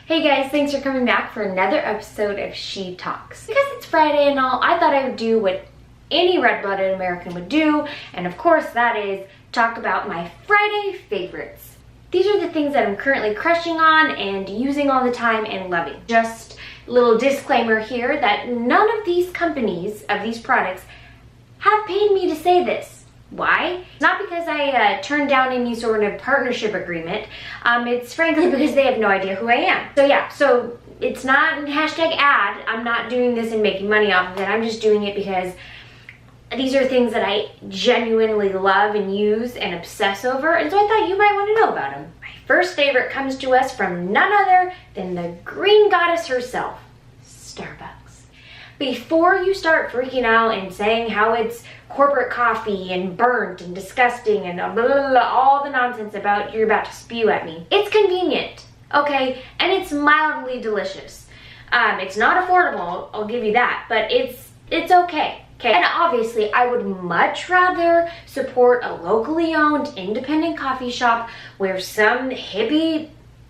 Hey guys, thanks for coming back for another episode of She Talks. Because it's Friday and all, I thought I would do what any red-blooded American would do, and of course that is talk about my Friday favorites. These are the things that I'm currently crushing on and using all the time and loving. Just a little disclaimer here that none of these companies, of these products, have paid me to say this. Why? Not because I turned down any sort of partnership agreement. It's frankly because they have no idea who I am. So it's not a hashtag ad. I'm not doing this and making money off of it. I'm just doing it because these are things that I genuinely love and use and obsess over, and so I thought you might want to know about them. My first favorite comes to us from none other than the green goddess herself, Starbucks. Before you start freaking out and saying how it's corporate coffee and burnt and disgusting and blah, blah, blah, all the nonsense about you're about to spew at me, it's convenient, okay? And it's mildly delicious. It's not affordable, I'll give you that, but it's okay. Okay, and obviously I would much rather support a locally owned independent coffee shop where some hipster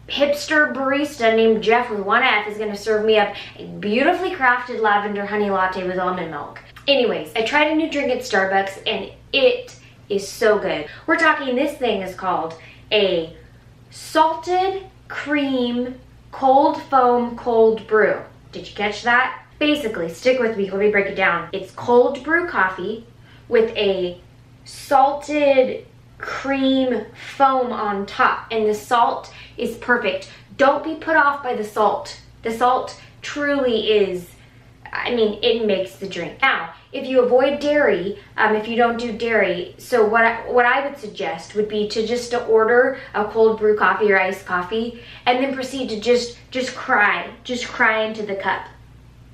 barista named Jeff with one F is gonna serve me up a beautifully crafted lavender honey latte with almond milk. Anyways, I tried a new drink at Starbucks and it is so good. We're talking, this thing is called a salted cream cold foam cold brew. Did you catch that? Basically, stick with me, let me break it down. It's cold brew coffee with a salted cream foam on top, and the salt is perfect. Don't be put off by the salt. The salt truly is, it makes the drink. Now, if you avoid dairy, if you don't do dairy, so what I would suggest would be to just order a cold brew coffee or iced coffee, and then proceed to just cry into the cup.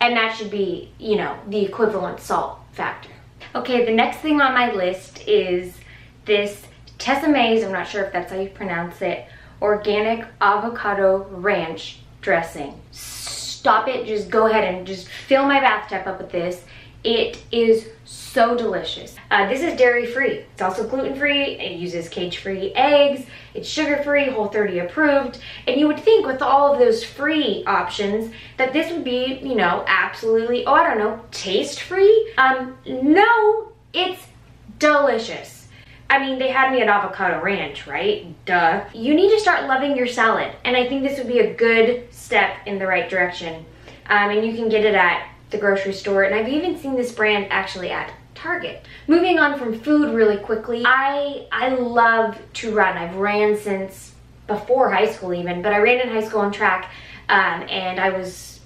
And that should be, the equivalent salt factor. Okay, the next thing on my list is this Tessemae's, I'm not sure if that's how you pronounce it, organic avocado ranch dressing. Stop it, just go ahead and just fill my bathtub up with this. It is so delicious. This is dairy-free. It's also gluten-free. It uses cage-free eggs. It's sugar-free, Whole30 approved. And you would think with all of those free options that this would be, absolutely, taste-free. No, it's delicious. They had me at avocado ranch, right? Duh. You need to start loving your salad. And I think this would be a good step in the right direction. And you can get it at the grocery store, and I've even seen this brand actually at Target. Moving on from food really quickly, I love to run. I've ran since before high school even, but I ran in high school on track, and I was,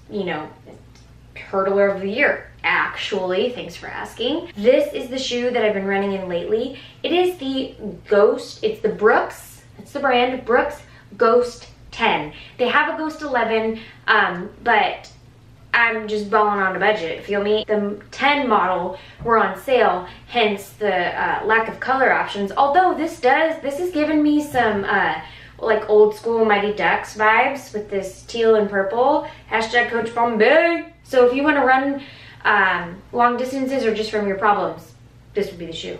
hurdler of the year, actually. Thanks for asking. This is the shoe that I've been running in lately. It is the Ghost, it's the Brooks, it's the brand, Brooks Ghost 10. They have a Ghost 11, but I'm just balling on a budget, feel me? The 10 model were on sale, hence the lack of color options. Although this has given me some like old school Mighty Ducks vibes with this teal and purple. Hashtag Coach Bombay. So if you want to run long distances or just from your problems, this would be the shoe.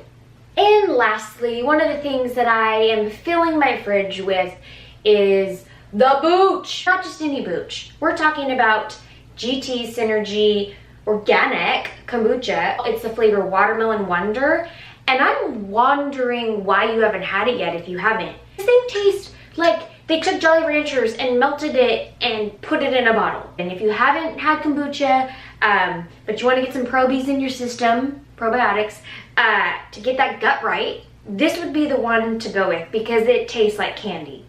And lastly, one of the things that I am filling my fridge with is the Booch. Not just any Booch. We're talking about GT Synergy Organic Kombucha. It's the flavor Watermelon Wonder, and I'm wondering why you haven't had it yet if you haven't. This thing tastes like they took Jolly Ranchers and melted it and put it in a bottle. And if you haven't had kombucha, but you want to get some probies in your system, probiotics, to get that gut right, this would be the one to go with because it tastes like candy.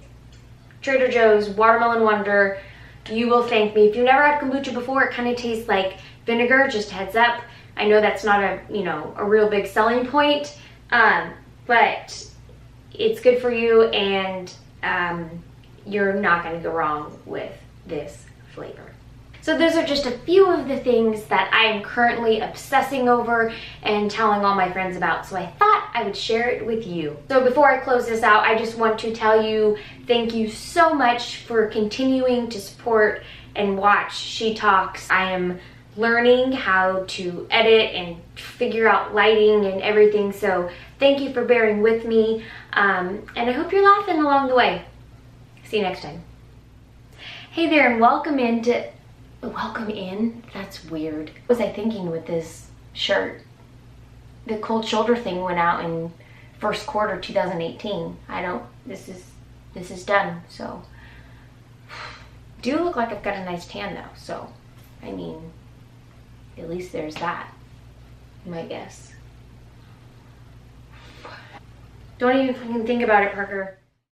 Trader Joe's Watermelon Wonder. You will thank me. If you've never had kombucha before, it kind of tastes like vinegar, just heads up. I know that's not a real big selling point, but it's good for you, and you're not going to go wrong with this flavor. So those are just a few of the things that I am currently obsessing over and telling all my friends about, so I thought I would share it with you. So before I close this out, I just want to tell you thank you so much for continuing to support and watch She Talks. I am learning how to edit and figure out lighting and everything, so thank you for bearing with me, and I hope you're laughing along the way. See you next time. Hey there and welcome in? That's weird. What was I thinking with this shirt? The cold shoulder thing went out in first quarter 2018. This is done, so. Do look like I've got a nice tan though, so, I mean, at least there's that, my guess. Don't even fucking think about it, Parker.